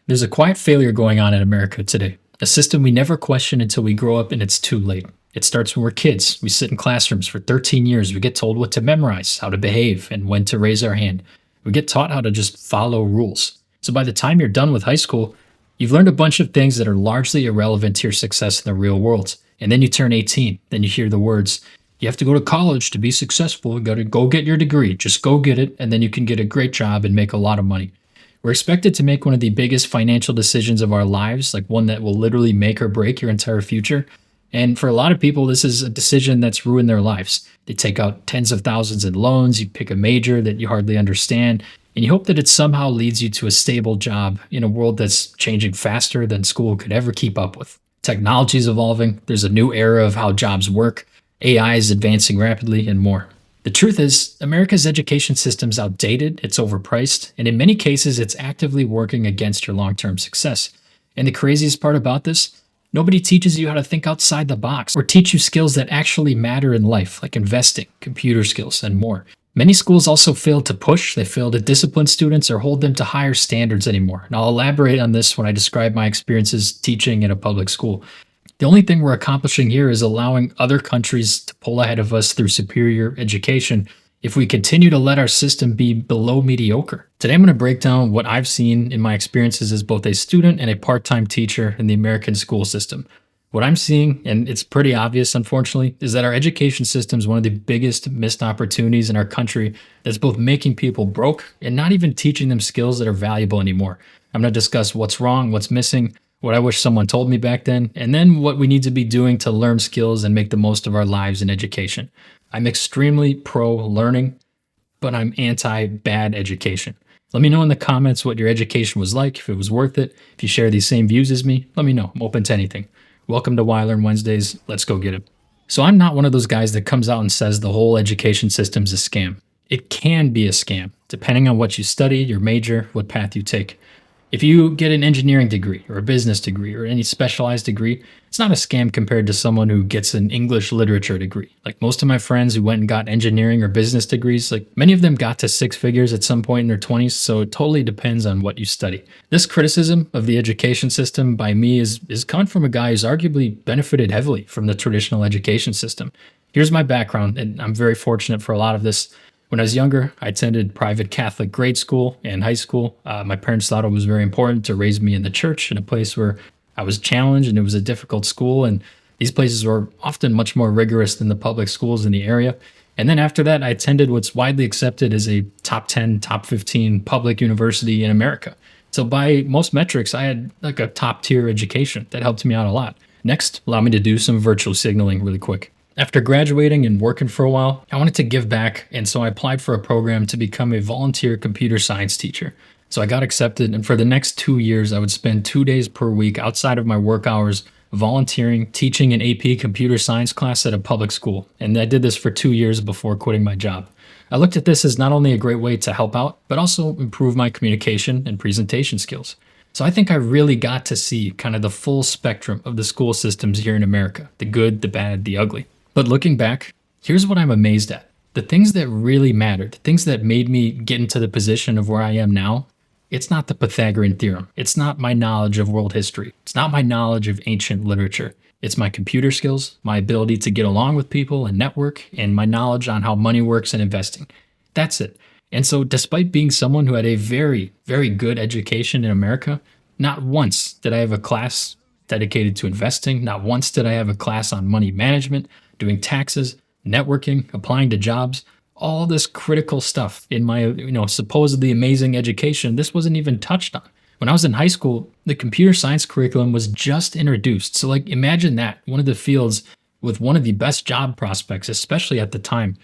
There's a quiet failure going on in America today, a system we never question until we grow up and it's too late. It starts when we're kids. We sit in classrooms for 13 years. We get told what to memorize, how to behave, and when to raise our hand. We get taught how to just follow rules. So by the time you're done with high school, you've learned a bunch of things that are largely irrelevant to your success in the real world. And then you turn 18, then you hear the words, you have to go to college to be successful. You got to go get your degree. Just go get it, and then you can get a great job and make a lot of money. We're expected to make one of the biggest financial decisions of our lives, like one that will literally make or break your entire future. And for a lot of people, this is a decision that's ruined their lives. They take out tens of thousands in loans, you pick a major that you hardly understand, and you hope that it somehow leads you to a stable job in a world that's changing faster than school could ever keep up with. Technology is evolving, there's a new era of how jobs work, AI is advancing rapidly, and more. The truth is, America's education system's outdated, it's overpriced, and in many cases, it's actively working against your long-term success. And the craziest part about this, nobody teaches you how to think outside the box or teach you skills that actually matter in life, like investing, computer skills, and more. Many schools also fail to push, they fail to discipline students or hold them to higher standards anymore. And I'll elaborate on this when I describe my experiences teaching in a public school. The only thing we're accomplishing here is allowing other countries to pull ahead of us through superior education if we continue to let our system be below mediocre. Today, I'm going to break down what I've seen in my experiences as both a student and a part-time teacher in the American school system. What I'm seeing, and it's pretty obvious, unfortunately, is that our education system is one of the biggest missed opportunities in our country that's both making people broke and not even teaching them skills that are valuable anymore. I'm going to discuss what's wrong, what's missing, what I wish someone told me back then, and then what we need to be doing to learn skills and make the most of our lives in education. I'm extremely pro-learning, but I'm anti-bad education. Let me know in the comments what your education was like, if it was worth it. If you share these same views as me, let me know. I'm open to anything. Welcome to Why Learn Wednesdays. Let's go get it. So I'm not one of those guys that comes out and says the whole education system's a scam. It can be a scam, depending on what you study, your major, what path you take. If you get an engineering degree or a business degree or any specialized degree, it's not a scam compared to someone who gets an English literature degree. Like most of my friends who went and got engineering or business degrees, like many of them got to six figures at some point in their 20s, so it totally depends on what you study. This criticism of the education system by me is coming from a guy who's arguably benefited heavily from the traditional education system. Here's my background, and I'm very fortunate for a lot of this. When I was younger, I attended private Catholic grade school and high school. My parents thought it was very important to raise me in the church in a place where I was challenged and it was a difficult school. And these places were often much more rigorous than the public schools in the area. And then after that, I attended what's widely accepted as a top 10, top 15 public university in America. So by most metrics, I had like a top tier education that helped me out a lot. Next, allow me to do some virtual signaling really quick. After graduating and working for a while, I wanted to give back, and so I applied for a program to become a volunteer computer science teacher. So I got accepted, and for the next 2 years, I would spend 2 days per week outside of my work hours volunteering, teaching an AP computer science class at a public school. And I did this for 2 years before quitting my job. I looked at this as not only a great way to help out, but also improve my communication and presentation skills. So I think I really got to see kind of the full spectrum of the school systems here in America, the good, the bad, the ugly. But looking back, here's what I'm amazed at. The things that really mattered, the things that made me get into the position of where I am now, it's not the Pythagorean Theorem. It's not my knowledge of world history. It's not my knowledge of ancient literature. It's my computer skills, my ability to get along with people and network, and my knowledge on how money works and investing. That's it. And so despite being someone who had a very, very good education in America, not once did I have a class dedicated to investing. Not once did I have a class on money management, doing taxes, networking, applying to jobs, all this critical stuff in my, supposedly amazing education. This wasn't even touched on. When I was in high school, the computer science curriculum was just introduced. So like imagine that, one of the fields with one of the best job prospects, especially at the time.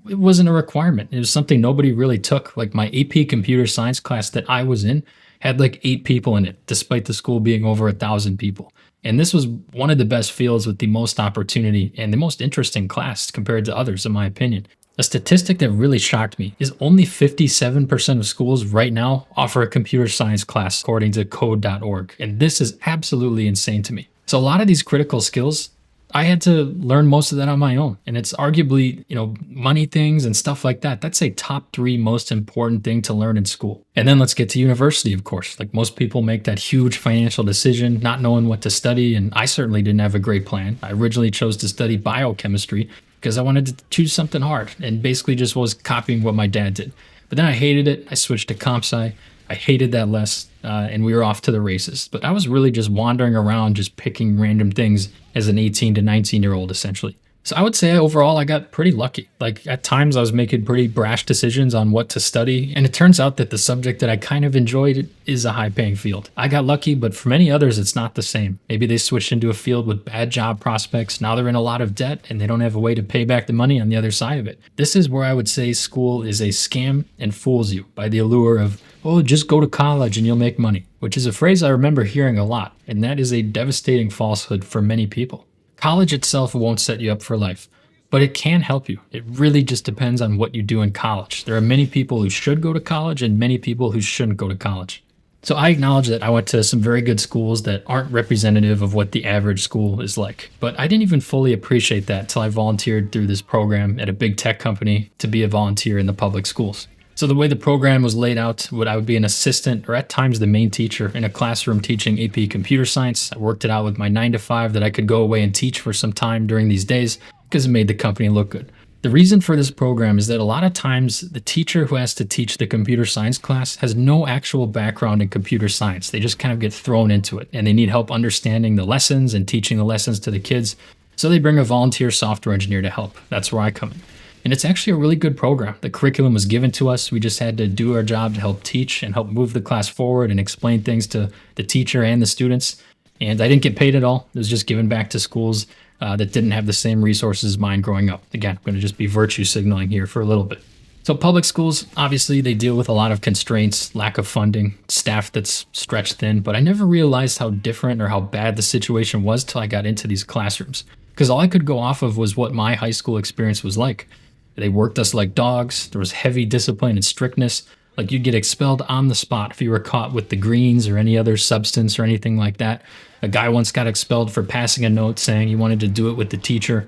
It wasn't a requirement. It was something nobody really took. Like my AP computer science class that I was in had like 8 people in it, despite the school being over 1,000 people. And this was one of the best fields with the most opportunity and the most interesting class compared to others, in my opinion. A statistic that really shocked me is only 57% of schools right now offer a computer science class, according to code.org. And this is absolutely insane to me. So a lot of these critical skills, I had to learn most of that on my own. And it's arguably, money things and stuff like that. That's a top three most important thing to learn in school. And then let's get to university, of course. Like most people make that huge financial decision, not knowing what to study. And I certainly didn't have a great plan. I originally chose to study biochemistry because I wanted to choose something hard and basically just was copying what my dad did. But then I hated it. I switched to comp sci. I hated that less, and we were off to the races. But I was really just wandering around, just picking random things as an 18 to 19-year-old, essentially. So I would say overall, I got pretty lucky. Like at times I was making pretty brash decisions on what to study. And it turns out that the subject that I kind of enjoyed is a high paying field. I got lucky, but for many others, it's not the same. Maybe they switched into a field with bad job prospects. Now they're in a lot of debt and they don't have a way to pay back the money on the other side of it. This is where I would say school is a scam and fools you by the allure of, oh, just go to college and you'll make money, which is a phrase I remember hearing a lot. And that is a devastating falsehood for many people. College itself won't set you up for life, but it can help you. It really just depends on what you do in college. There are many people who should go to college and many people who shouldn't go to college. So I acknowledge that I went to some very good schools that aren't representative of what the average school is like. But I didn't even fully appreciate that until I volunteered through this program at a big tech company to be a volunteer in the public schools. So the way the program was laid out, I would be an assistant or at times the main teacher in a classroom teaching AP computer science. I worked it out with my 9 to 5 that I could go away and teach for some time during these days because it made the company look good. The reason for this program is that a lot of times the teacher who has to teach the computer science class has no actual background in computer science. They just kind of get thrown into it and they need help understanding the lessons and teaching the lessons to the kids. So they bring a volunteer software engineer to help. That's where I come in. And it's actually a really good program. The curriculum was given to us. We just had to do our job to help teach and help move the class forward and explain things to the teacher and the students. And I didn't get paid at all. It was just given back to schools that didn't have the same resources as mine growing up. Again, I'm going to just be virtue signaling here for a little bit. So public schools, obviously, they deal with a lot of constraints, lack of funding, staff that's stretched thin. But I never realized how different or how bad the situation was till I got into these classrooms. Because all I could go off of was what my high school experience was like. They worked us like dogs. There was heavy discipline and strictness. Like you'd get expelled on the spot if you were caught with the greens or any other substance or anything like that. A guy once got expelled for passing a note saying he wanted to do it with the teacher.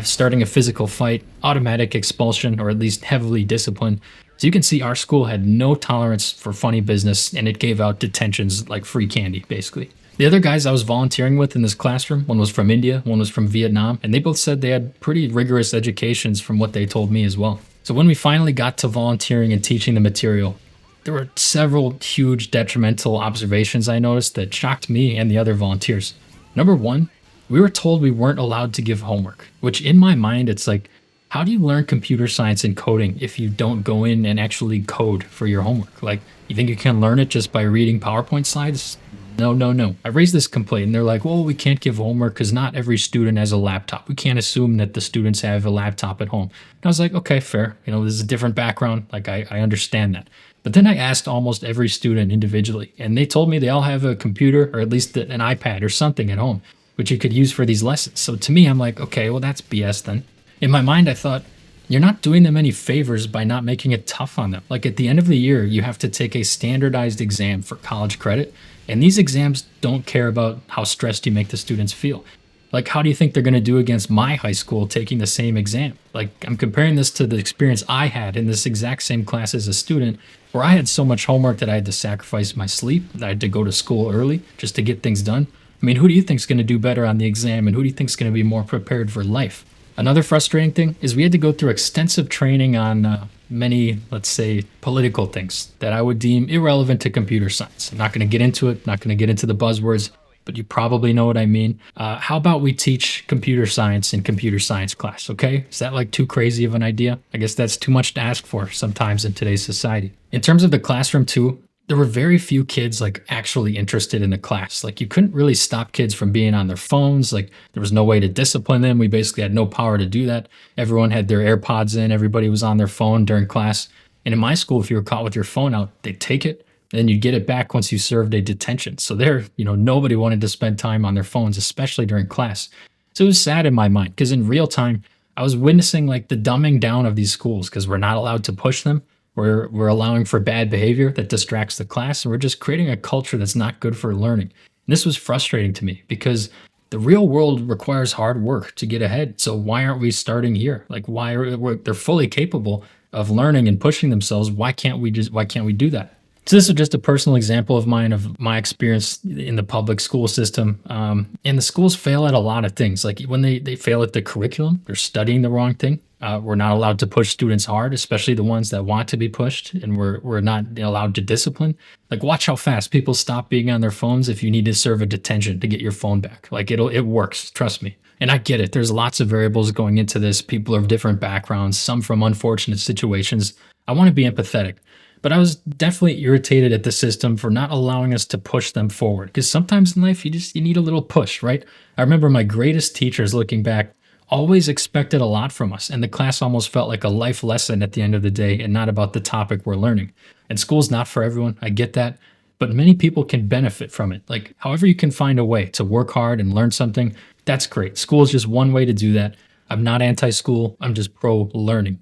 Starting a physical fight, automatic expulsion, or at least heavily disciplined. So you can see our school had no tolerance for funny business and it gave out detentions like free candy, basically. The other guys I was volunteering with in this classroom, one was from India, one was from Vietnam, and they both said they had pretty rigorous educations from what they told me as well. So when we finally got to volunteering and teaching the material, there were several huge detrimental observations I noticed that shocked me and the other volunteers. Number one, we were told we weren't allowed to give homework, which in my mind, it's like, how do you learn computer science and coding if you don't go in and actually code for your homework? Like, you think you can learn it just by reading PowerPoint slides? No. I raised this complaint and they're like, well, we can't give homework because not every student has a laptop. We can't assume that the students have a laptop at home. And I was like, okay, fair. This is a different background. Like, I understand that. But then I asked almost every student individually, and they told me they all have a computer or at least an iPad or something at home, which you could use for these lessons. So to me, I'm like, okay, well, that's BS then. In my mind, I thought, you're not doing them any favors by not making it tough on them. Like at the end of the year, you have to take a standardized exam for college credit. And these exams don't care about how stressed you make the students feel. Like, how do you think they're going to do against my high school taking the same exam? Like, I'm comparing this to the experience I had in this exact same class as a student, where I had so much homework that I had to sacrifice my sleep, that I had to go to school early just to get things done. I mean, who do you think is going to do better on the exam, and who do you think is going to be more prepared for life? Another frustrating thing is we had to go through extensive training on many, let's say, political things that I would deem irrelevant to computer science. I'm not going to get into it, not going to get into the buzzwords, but you probably know what I mean. How about we teach computer science in computer science class, okay? Is that like too crazy of an idea? I guess that's too much to ask for sometimes in today's society. In terms of the classroom too, there were very few kids like actually interested in the class. Like you couldn't really stop kids from being on their phones. Like there was no way to discipline them. We basically had no power to do that. Everyone had their AirPods in. Everybody was on their phone during class. And in my school, if you were caught with your phone out, they'd take it. Then you'd get it back once you served a detention. So there, nobody wanted to spend time on their phones, especially during class. So it was sad in my mind because in real time, I was witnessing like the dumbing down of these schools because we're not allowed to push them. We're allowing for bad behavior that distracts the class, and we're just creating a culture that's not good for learning. And this was frustrating to me because The real world requires hard work to get ahead. So why aren't we starting here? Like they're fully capable of learning and pushing themselves. Why can't we do that? So this is just a personal example of mine, of my experience in the public school system. And the schools fail at a lot of things. Like when they fail at the curriculum, they're studying the wrong thing. We're not allowed to push students hard, especially the ones that want to be pushed, and we're not allowed to discipline. Like, watch how fast people stop being on their phones if you need to serve a detention to get your phone back. Like, it works, trust me. And I get it. There's lots of variables going into this. People of different backgrounds, some from unfortunate situations. I want to be empathetic. But I was definitely irritated at the system for not allowing us to push them forward. Because sometimes in life, you need a little push, right? I remember my greatest teachers, looking back, always expected a lot from us. And the class almost felt like a life lesson at the end of the day and not about the topic we're learning. And school's not for everyone. I get that. But many people can benefit from it. Like, however you can find a way to work hard and learn something, that's great. School is just one way to do that. I'm not anti-school. I'm just pro-learning.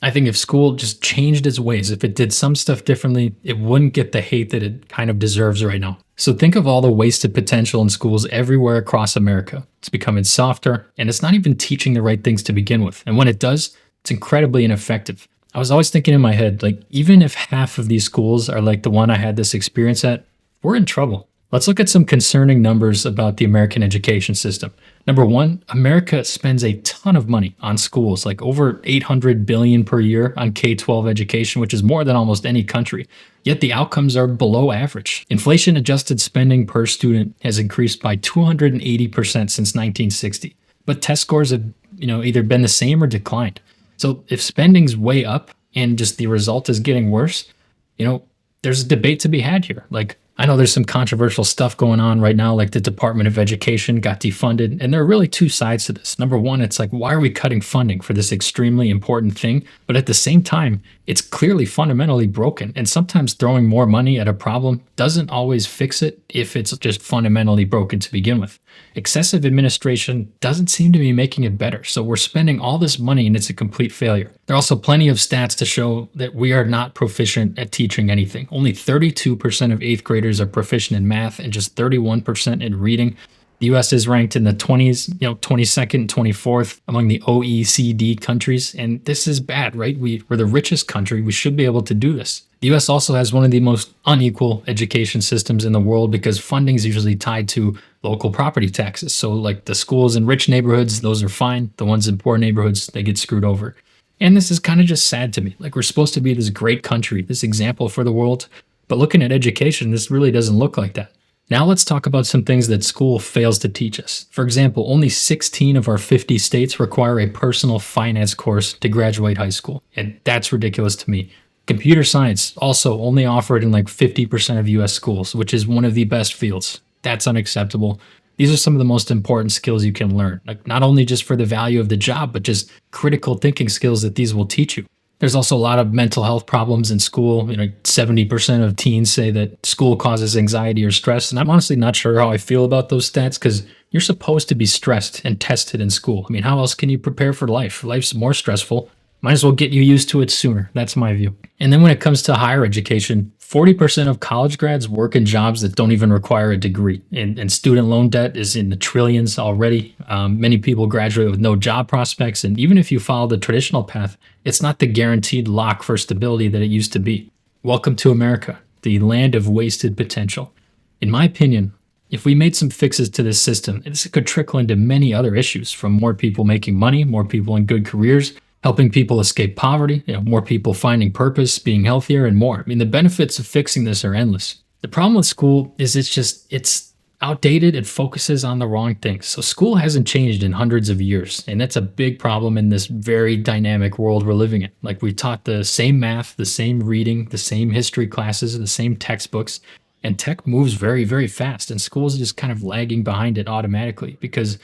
I think if school just changed its ways, if it did some stuff differently, it wouldn't get the hate that it kind of deserves right now. So think of all the wasted potential in schools everywhere across America. It's becoming softer, and it's not even teaching the right things to begin with. And when it does, it's incredibly ineffective. I was always thinking in my head, like, even if half of these schools are like the one I had this experience at, we're in trouble. Let's look at some concerning numbers about the American education system. Number one, America spends a ton of money on schools, like over $800 billion per year on K-12 education, which is more than almost any country. Yet the outcomes are below average. Inflation-adjusted spending per student has increased by 280% since 1960. But test scores have, either been the same or declined. So if spending's way up and just the result is getting worse, there's a debate to be had here. Like, I know there's some controversial stuff going on right now, like the Department of Education got defunded. And there are really two sides to this. Number one, it's like, why are we cutting funding for this extremely important thing? But at the same time, it's clearly fundamentally broken. And sometimes throwing more money at a problem doesn't always fix it if it's just fundamentally broken to begin with. Excessive administration doesn't seem to be making it better. So we're spending all this money and it's a complete failure. There are also plenty of stats to show that we are not proficient at teaching anything. Only 32% of 8th graders are proficient in math and just 31% in reading. The US is ranked in the 20s, 22nd, 24th among the OECD countries. And this is bad, right? We're the richest country. We should be able to do this. The US also has one of the most unequal education systems in the world because funding is usually tied to local property taxes. So like the schools in rich neighborhoods, those are fine. The ones in poor neighborhoods, they get screwed over. And this is kind of just sad to me. Like, we're supposed to be this great country, this example for the world. But looking at education, this really doesn't look like that. Now let's talk about some things that school fails to teach us. For example, only 16 of our 50 states require a personal finance course to graduate high school. And that's ridiculous to me. Computer science also only offered in like 50% of US schools, which is one of the best fields. That's unacceptable. These are some of the most important skills you can learn, like not only just for the value of the job, but just critical thinking skills that these will teach you. There's also a lot of mental health problems in school. 70% of teens say that school causes anxiety or stress. And I'm honestly not sure how I feel about those stats because you're supposed to be stressed and tested in school. I mean, how else can you prepare for life? Life's more stressful. Might as well get you used to it sooner. That's my view. And then when it comes to higher education, 40% of college grads work in jobs that don't even require a degree. And student loan debt is in the trillions already. Many people graduate with no job prospects. And even if you follow the traditional path, it's not the guaranteed lock for stability that it used to be. Welcome to America, the land of wasted potential. In my opinion, if we made some fixes to this system, this could trickle into many other issues, from more people making money, more people in good careers, helping people escape poverty, more people finding purpose, being healthier, and more. I mean, the benefits of fixing this are endless. The problem with school is it's outdated. It focuses on the wrong things. So school hasn't changed in hundreds of years, and that's a big problem in this very dynamic world we're living in. Like, we taught the same math, the same reading, the same history classes, the same textbooks, and tech moves very, very fast, and school's just kind of lagging behind it automatically because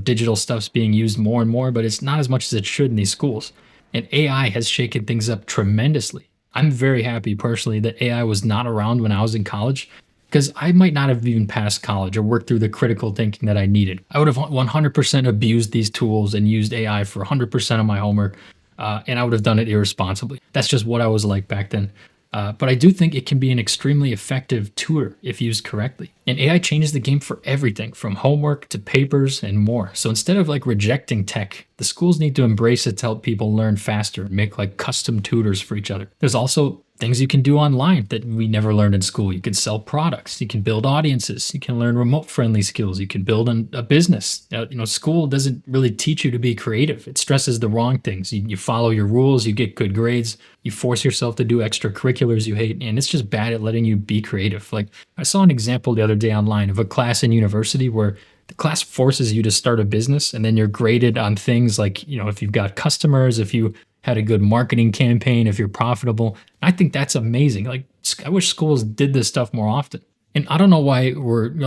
digital stuff's being used more and more, but it's not as much as it should in these schools. And AI has shaken things up tremendously. I'm very happy personally that AI was not around when I was in college, because I might not have even passed college or worked through the critical thinking that I needed. I would have 100% abused these tools and used AI for 100% of my homework, and I would have done it irresponsibly. That's just what I was like back then. But I do think it can be an extremely effective tutor if used correctly. And AI changes the game for everything from homework to papers and more. So instead of like rejecting tech, the schools need to embrace it to help people learn faster and make like custom tutors for each other. There's also things you can do online that we never learned in school. You can sell products, you can build audiences, you can learn remote friendly skills, you can build a business. School doesn't really teach you to be creative. It stresses the wrong things. You follow your rules, you get good grades, you force yourself to do extracurriculars you hate, and it's just bad at letting you be creative. Like I saw an example the other day online of a class in university where the class forces you to start a business and then you're graded on things like, if you've got customers, if you had a good marketing campaign, if you're profitable. I think that's amazing. Like I wish schools did this stuff more often. And I don't know why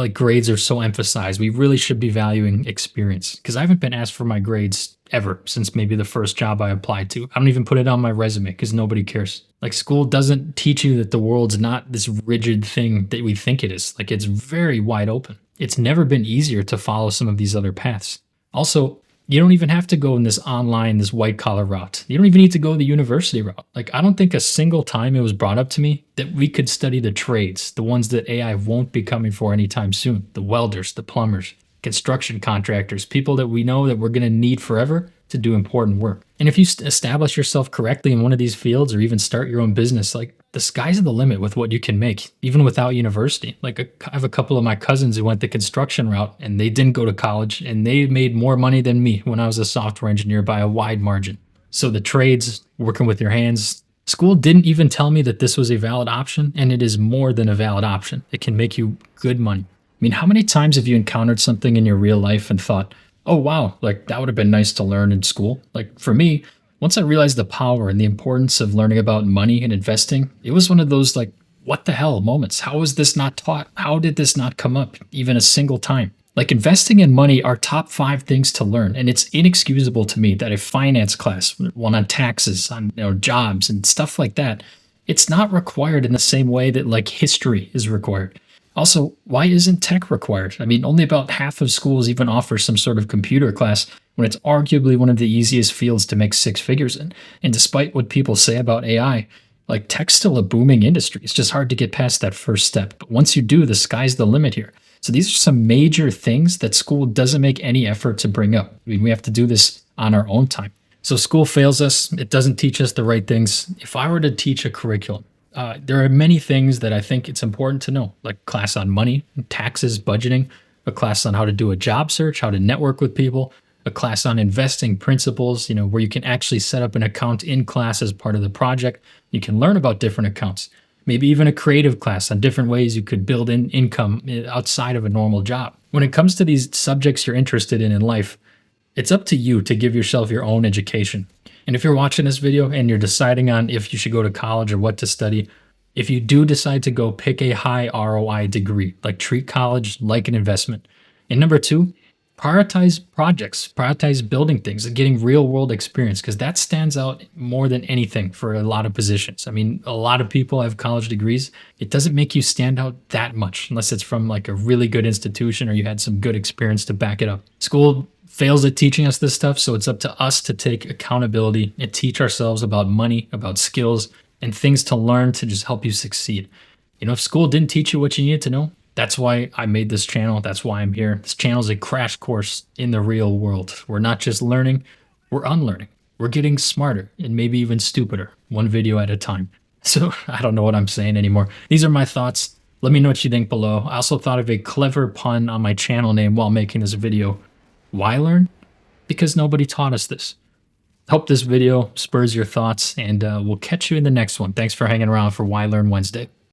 grades are so emphasized. We really should be valuing experience because I haven't been asked for my grades ever since maybe the first job I applied to. I don't even put it on my resume because nobody cares. Like school doesn't teach you that the world's not this rigid thing that we think it is. Like it's very wide open. It's never been easier to follow some of these other paths. Also, you don't even have to go in this online, this white collar route. You don't even need to go the university route. Like, I don't think a single time it was brought up to me that we could study the trades, the ones that AI won't be coming for anytime soon. The welders, the plumbers, construction contractors, people that we know that we're going to need forever to do important work. And if you establish yourself correctly in one of these fields or even start your own business, like the sky's the limit with what you can make, even without university. Like I have a couple of my cousins who went the construction route and they didn't go to college and they made more money than me when I was a software engineer by a wide margin. So the trades, working with your hands, school didn't even tell me that this was a valid option, and it is more than a valid option. It can make you good money. I mean, how many times have you encountered something in your real life and thought, oh, wow, like that would have been nice to learn in school? Like for me, once I realized the power and the importance of learning about money and investing, it was one of those like, what the hell moments. How was this not taught? How did this not come up even a single time? Like investing in money are top 5 things to learn. And it's inexcusable to me that a finance class, one on taxes, on jobs and stuff like that, it's not required in the same way that like history is required. Also, why isn't tech required? I mean, only about half of schools even offer some sort of computer class when it's arguably one of the easiest fields to make 6 figures in. And despite what people say about AI, like tech's still a booming industry. It's just hard to get past that first step. But once you do, the sky's the limit here. So these are some major things that school doesn't make any effort to bring up. I mean, we have to do this on our own time. So school fails us. It doesn't teach us the right things. If I were to teach a curriculum, there are many things that I think it's important to know, like class on money, taxes, budgeting, a class on how to do a job search, how to network with people, a class on investing principles, where you can actually set up an account in class as part of the project. You can learn about different accounts, maybe even a creative class on different ways you could build in income outside of a normal job. When it comes to these subjects you're interested in life, it's up to you to give yourself your own education. And if you're watching this video and you're deciding on if you should go to college or what to study, if you do decide to go, pick a high ROI degree, like treat college like an investment. And number 2, prioritize projects, prioritize building things and getting real world experience, because that stands out more than anything for a lot of positions. I mean, a lot of people have college degrees. It doesn't make you stand out that much unless it's from like a really good institution or you had some good experience to back it up. School fails at teaching us this stuff, so it's up to us to take accountability and teach ourselves about money, about skills, and things to learn to just help you succeed. If school didn't teach you what you needed to know, that's why I made this channel. That's why I'm here. This channel is a crash course in the real world. We're not just learning, we're unlearning. We're getting smarter and maybe even stupider, one video at a time. So I don't know what I'm saying anymore. These are my thoughts. Let me know what you think below. I also thought of a clever pun on my channel name while making this video. Why learn? Because nobody taught us this. Hope this video spurs your thoughts, and we'll catch you in the next one. Thanks for hanging around for Why Learn Wednesday.